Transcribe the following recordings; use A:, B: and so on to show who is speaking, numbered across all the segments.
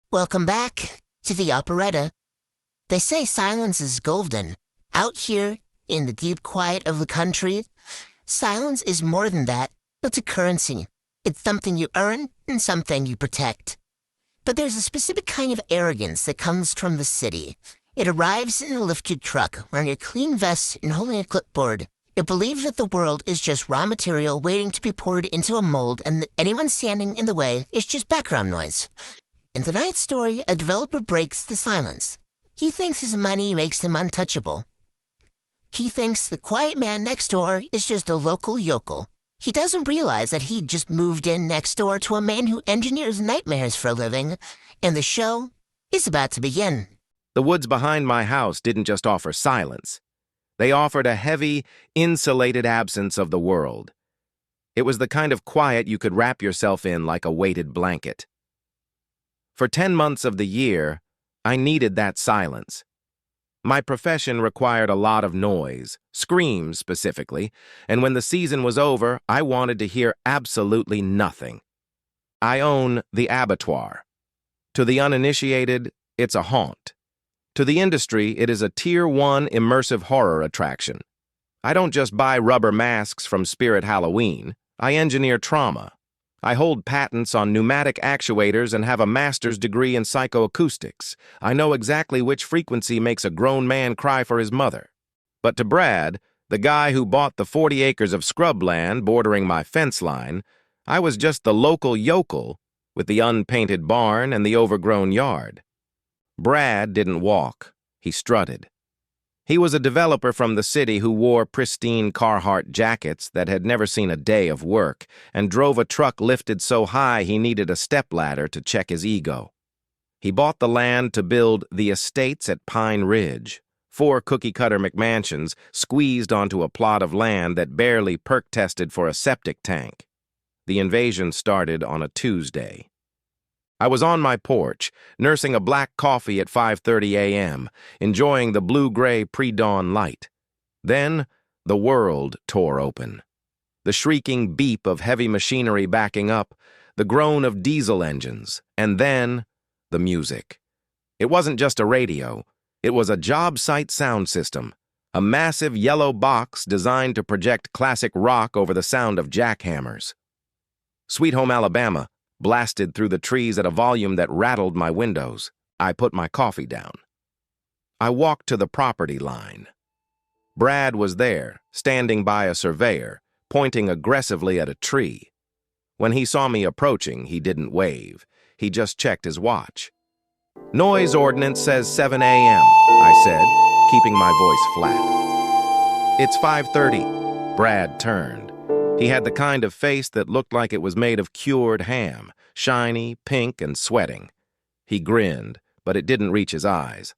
A: Welcome back to the operetta. They say silence is golden. Out here, in the deep quiet of the country, silence is more than that. It's a currency. It's something you earn and something you protect. But there's a specific kind of arrogance that comes from the city. It arrives in a lifted truck, wearing a clean vest and holding a clipboard. It believes that the world is just raw material waiting to be poured into a mold, and that anyone standing in the way is just background noise. In tonight's story, a developer breaks the silence. He thinks his money makes him untouchable. He thinks the quiet man next door is just a local yokel. He doesn't realize that he just moved in next door to a man who engineers nightmares for a living, and the show is about to begin.
B: The woods behind my house didn't just offer silence. They offered a heavy, insulated absence of the world. It was the kind of quiet you could wrap yourself in like a weighted blanket. For 10 months of the year, I needed that silence. My profession required a lot of noise, screams specifically, and when the season was over, I wanted to hear absolutely nothing. I own the abattoir. To the uninitiated, it's a haunt. To the industry, it is a Tier 1 immersive horror attraction. I don't just buy rubber masks from Spirit Halloween. I engineer trauma. I hold patents on pneumatic actuators and have a master's degree in psychoacoustics. I know exactly which frequency makes a grown man cry for his mother. But to Brad, the guy who bought the 40 acres of scrubland bordering my fence line, I was just the local yokel with the unpainted barn and the overgrown yard. Brad didn't walk. He strutted. He was a developer from the city who wore pristine Carhartt jackets that had never seen a day of work and drove a truck lifted so high he needed a stepladder to check his ego. He bought the land to build the estates at Pine Ridge, 4 cookie-cutter McMansions squeezed onto a plot of land that barely perk-tested for a septic tank. The invasion started on a Tuesday. I was on my porch, nursing a black coffee at 5:30 a.m., enjoying the blue-gray pre-dawn light. Then, the world tore open. The shrieking beep of heavy machinery backing up, the groan of diesel engines, and then, the music. It wasn't just a radio. It was a job site sound system, a massive yellow box designed to project classic rock over the sound of jackhammers. Sweet Home Alabama blasted through the trees at a volume that rattled my windows. I put my coffee down. I walked to the property line. Brad was there, standing by a surveyor, pointing aggressively at a tree. When he saw me approaching, he didn't wave. He just checked his watch. "Noise ordinance says 7 a.m., I said, keeping my voice flat. "It's 5:30. Brad turned. He had the kind of face that looked like it was made of cured ham, shiny, pink, and sweating. He grinned, but it didn't reach his eyes.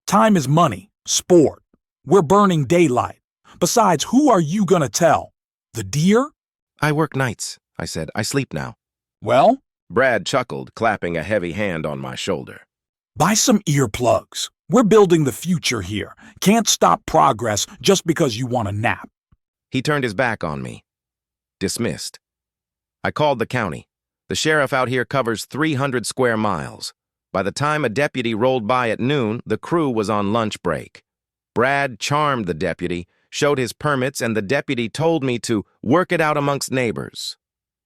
C: Time is money, sport. We're burning daylight. Besides, who are you gonna tell? The deer?
B: "I work nights," I said. "I sleep now."
C: Well,
B: Brad chuckled, clapping a heavy hand on my shoulder.
C: buy some earplugs. We're building the future here. Can't stop progress just because you want a nap.
B: He turned his back on me. Dismissed. I called the county. The sheriff out here covers 300 square miles. By the time a deputy rolled by at noon, the crew was on lunch break. Brad charmed the deputy, showed his permits, and the deputy told me to work it out amongst neighbors.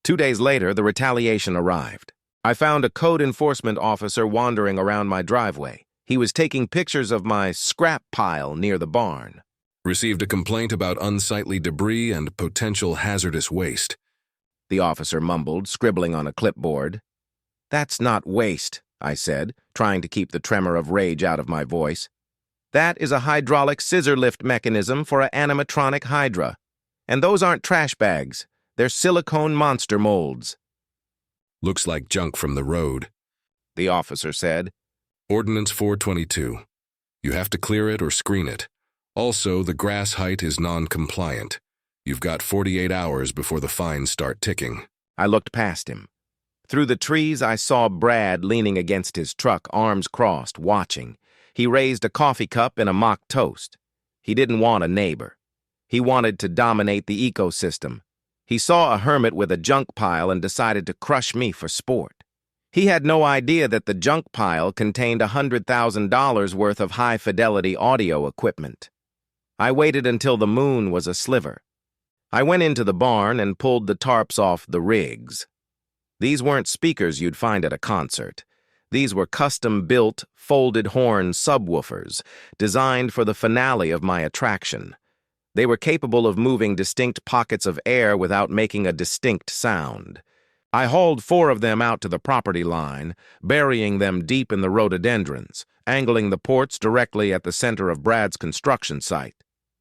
B: 2 days later, the retaliation arrived. I found a code enforcement officer wandering around my driveway. He was taking pictures of my scrap pile near the barn.
D: Received a complaint about unsightly debris and potential hazardous waste.
B: The officer mumbled, scribbling on a clipboard. "That's not waste," I said, trying to keep the tremor of rage out of my voice. "That is a hydraulic scissor lift mechanism for an animatronic hydra. And those aren't trash bags. They're silicone monster molds."
D: Looks like junk from the road.
B: The officer said.
D: Ordinance 422. You have to clear it or screen it. Also, the grass height is non-compliant. You've got 48 hours before the fines start ticking.
B: I looked past him. Through the trees, I saw Brad leaning against his truck, arms crossed, watching. He raised a coffee cup and a mock toast. He didn't want a neighbor. He wanted to dominate the ecosystem. He saw a hermit with a junk pile and decided to crush me for sport. He had no idea that the junk pile contained $100,000 worth of high-fidelity audio equipment. I waited until the moon was a sliver. I went into the barn and pulled the tarps off the rigs. These weren't speakers you'd find at a concert. These were custom-built, folded-horn subwoofers, designed for the finale of my attraction. They were capable of moving distinct pockets of air without making a distinct sound. I hauled 4 of them out to the property line, burying them deep in the rhododendrons, angling the ports directly at the center of Brad's construction site.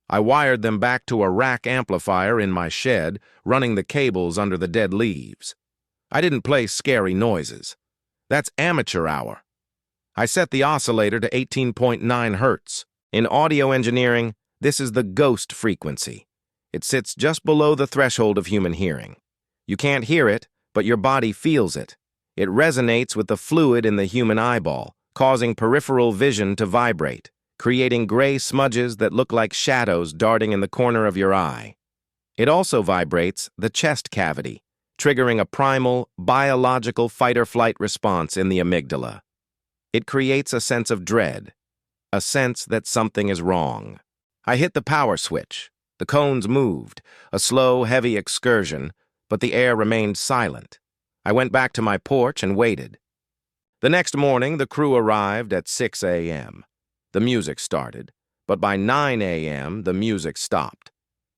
B: I wired them back to a rack amplifier in my shed, running the cables under the dead leaves. I didn't play scary noises. That's amateur hour. I set the oscillator to 18.9 hertz. In audio engineering, this is the ghost frequency. It sits just below the threshold of human hearing. You can't hear it, but your body feels it. It resonates with the fluid in the human eyeball, causing peripheral vision to vibrate, creating gray smudges that look like shadows darting in the corner of your eye. It also vibrates the chest cavity, triggering a primal, biological fight-or-flight response in the amygdala. It creates a sense of dread, a sense that something is wrong. I hit the power switch. The cones moved, a slow, heavy excursion, but the air remained silent. I went back to my porch and waited. The next morning, the crew arrived at 6 a.m. The music started, but by 9 a.m., the music stopped.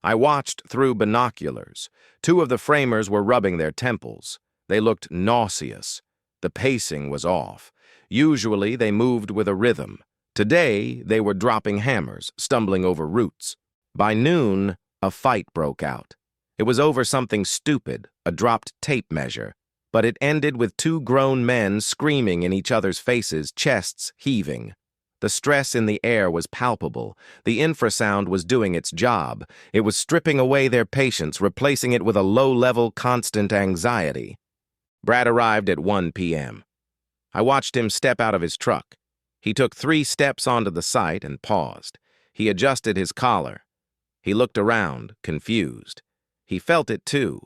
B: I watched through binoculars. 2 of the framers were rubbing their temples. They looked nauseous. The pacing was off. Usually, they moved with a rhythm. Today, they were dropping hammers, stumbling over roots. By noon, a fight broke out. It was over something stupid, a dropped tape measure, but it ended with 2 grown men screaming in each other's faces, chests heaving. The stress in the air was palpable. The infrasound was doing its job. It was stripping away their patience, replacing it with a low-level, constant anxiety. Brad arrived at 1 p.m. I watched him step out of his truck. He took 3 steps onto the site and paused. He adjusted his collar. He looked around, confused. He felt it too.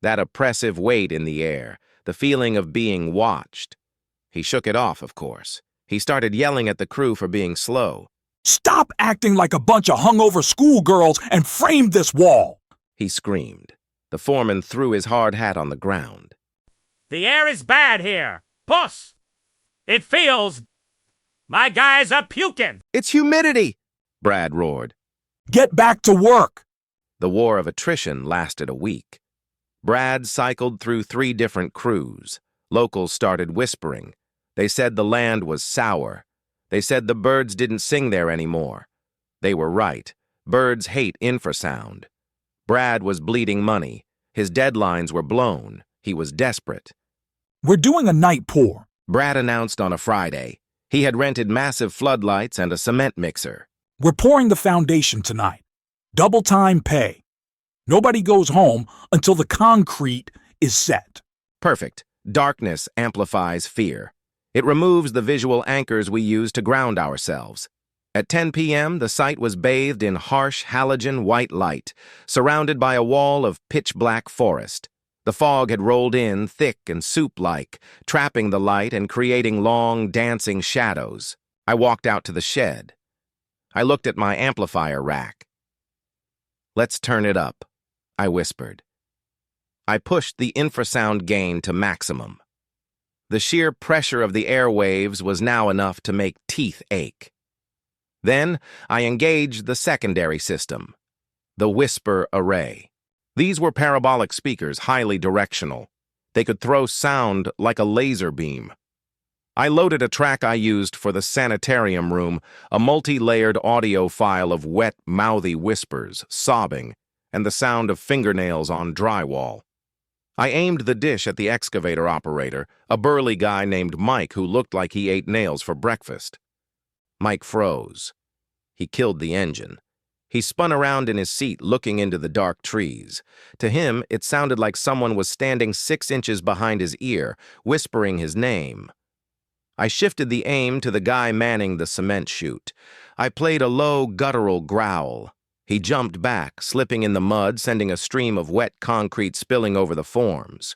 B: That oppressive weight in the air, the feeling of being watched. He shook it off, of course. He started yelling at the crew for being slow.
C: Stop acting like a bunch of hungover schoolgirls and frame this wall!
B: He screamed. The foreman threw his hard hat on the ground.
E: The air is bad here. Puss! It feels... My guys are puking!
B: It's humidity! Brad roared.
C: Get back to work!
B: The war of attrition lasted a week. Brad cycled through 3 different crews. Locals started whispering. They said the land was sour. They said the birds didn't sing there anymore. They were right. Birds hate infrasound. Brad was bleeding money. His deadlines were blown. He was desperate.
C: We're doing a night pour.
B: Brad announced on a Friday. He had rented massive floodlights and a cement mixer.
C: We're pouring the foundation tonight. Double-time pay. Nobody goes home until the concrete is set.
B: Perfect. Darkness amplifies fear. It removes the visual anchors we use to ground ourselves. At 10 p.m., the site was bathed in harsh halogen white light, surrounded by a wall of pitch-black forest. The fog had rolled in thick and soup-like, trapping the light and creating long, dancing shadows. I walked out to the shed. I looked at my amplifier rack. Let's turn it up, I whispered. I pushed the infrasound gain to maximum. The sheer pressure of the airwaves was now enough to make teeth ache. Then I engaged the secondary system, the whisper array. These were parabolic speakers, highly directional. They could throw sound like a laser beam. I loaded a track I used for the sanitarium room, a multi-layered audio file of wet, mouthy whispers, sobbing, and the sound of fingernails on drywall. I aimed the dish at the excavator operator, a burly guy named Mike who looked like he ate nails for breakfast. Mike froze. He killed the engine. He spun around in his seat, looking into the dark trees. To him, it sounded like someone was standing 6 inches behind his ear, whispering his name. I shifted the aim to the guy manning the cement chute. I played a low, guttural growl. He jumped back, slipping in the mud, sending a stream of wet concrete spilling over the forms.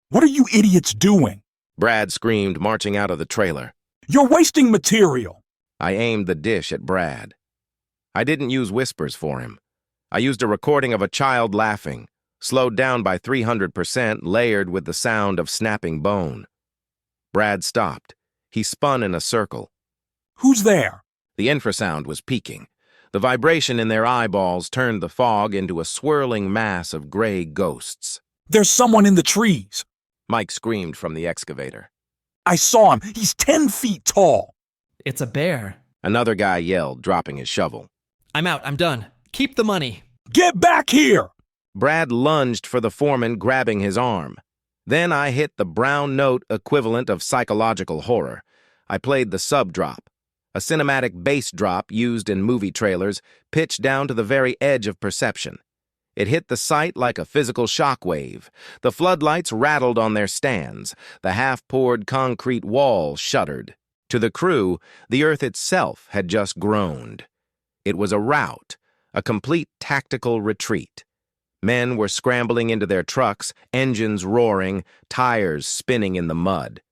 C: What are you idiots doing?
B: Brad screamed, marching out of the trailer.
C: You're wasting material.
B: I aimed the dish at Brad. I didn't use whispers for him. I used a recording of a child laughing, slowed down by 300%, layered with the sound of snapping bone. Brad stopped. He spun in a circle.
C: Who's there?
B: The infrasound was peaking. The vibration in their eyeballs turned the fog into a swirling mass of gray ghosts.
C: There's someone in the trees.
B: Mike screamed from the excavator.
C: I saw him. He's 10 feet tall.
F: It's a bear.
B: Another guy yelled, dropping his shovel.
F: I'm out. I'm done. Keep the money.
C: Get back here!
B: Brad lunged for the foreman, grabbing his arm. Then I hit the brown note equivalent of psychological horror. I played the sub-drop, a cinematic bass drop used in movie trailers, pitched down to the very edge of perception. It hit the sight like a physical shockwave. The floodlights rattled on their stands. The half-poured concrete wall shuddered. To the crew, the earth itself had just groaned. It was a rout, a complete tactical retreat. Men were scrambling into their trucks, engines roaring, tires spinning in the mud.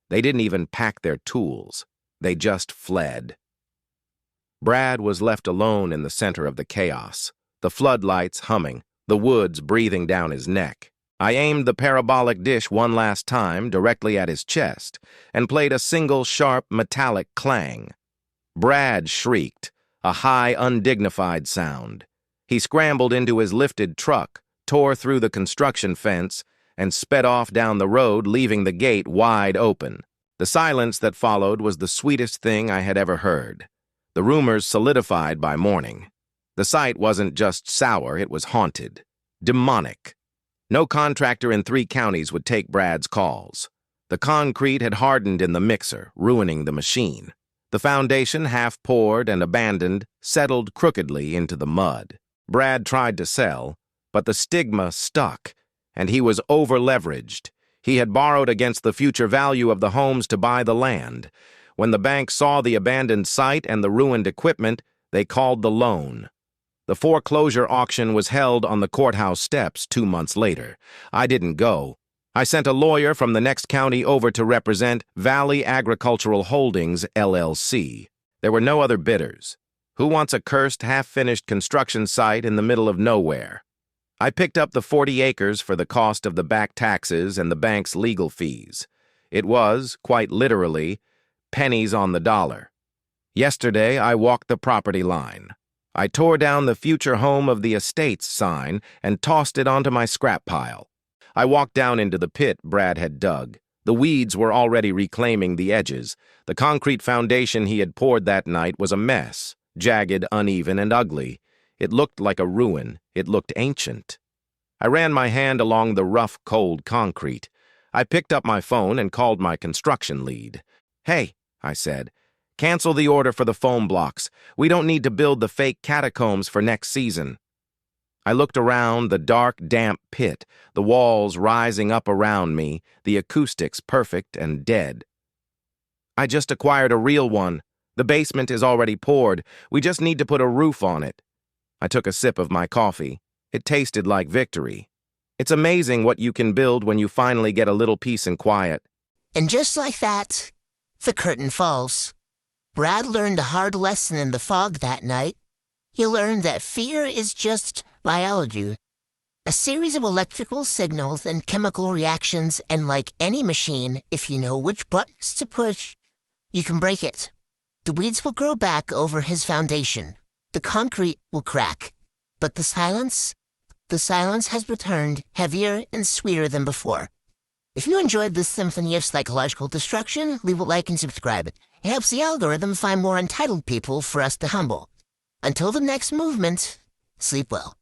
B: They didn't even pack their tools. They just fled. Brad was left alone in the center of the chaos, the floodlights humming, the woods breathing down his neck. I aimed the parabolic dish one last time directly at his chest and played a single sharp metallic clang. Brad shrieked, a high, undignified sound. He scrambled into his lifted truck, tore through the construction fence, and sped off down the road, leaving the gate wide open. The silence that followed was the sweetest thing I had ever heard. The rumors solidified by morning. The site wasn't just sour, it was haunted. Demonic. No contractor in 3 counties would take Brad's calls. The concrete had hardened in the mixer, ruining the machine. The foundation, half poured and abandoned, settled crookedly into the mud. Brad tried to sell, but the stigma stuck, and he was over-leveraged. He had borrowed against the future value of the homes to buy the land. When the bank saw the abandoned site and the ruined equipment, they called the loan. The foreclosure auction was held on the courthouse steps 2 months later. I didn't go. I sent a lawyer from the next county over to represent Valley Agricultural Holdings, LLC. There were no other bidders. Who wants a cursed, half-finished construction site in the middle of nowhere? I picked up the 40 acres for the cost of the back taxes and the bank's legal fees. It was, quite literally, pennies on the dollar. Yesterday, I walked the property line. I tore down the future home of the estates sign and tossed it onto my scrap pile. I walked down into the pit Brad had dug. The weeds were already reclaiming the edges. The concrete foundation he had poured that night was a mess, jagged, uneven, and ugly. It looked like a ruin. It looked ancient. I ran my hand along the rough, cold concrete. I picked up my phone and called my construction lead. "Hey," I said, "cancel the order for the foam blocks. We don't need to build the fake catacombs for next season." I looked around the dark, damp pit, the walls rising up around me, the acoustics perfect and dead. "I just acquired a real one. The basement is already poured. We just need to put a roof on it." I took a sip of my coffee. It tasted like victory. It's amazing what you can build when you finally get a little peace and quiet.
A: And just like that, the curtain falls. Brad learned a hard lesson in the fog that night. He learned that fear is just biology. A series of electrical signals and chemical reactions, and like any machine, if you know which buttons to push, you can break it. The weeds will grow back over his foundation. The concrete will crack. But the silence has returned heavier and sweeter than before. If you enjoyed this symphony of psychological destruction, leave a like and subscribe. It helps the algorithm find more entitled people for us to humble. Until the next movement, sleep well.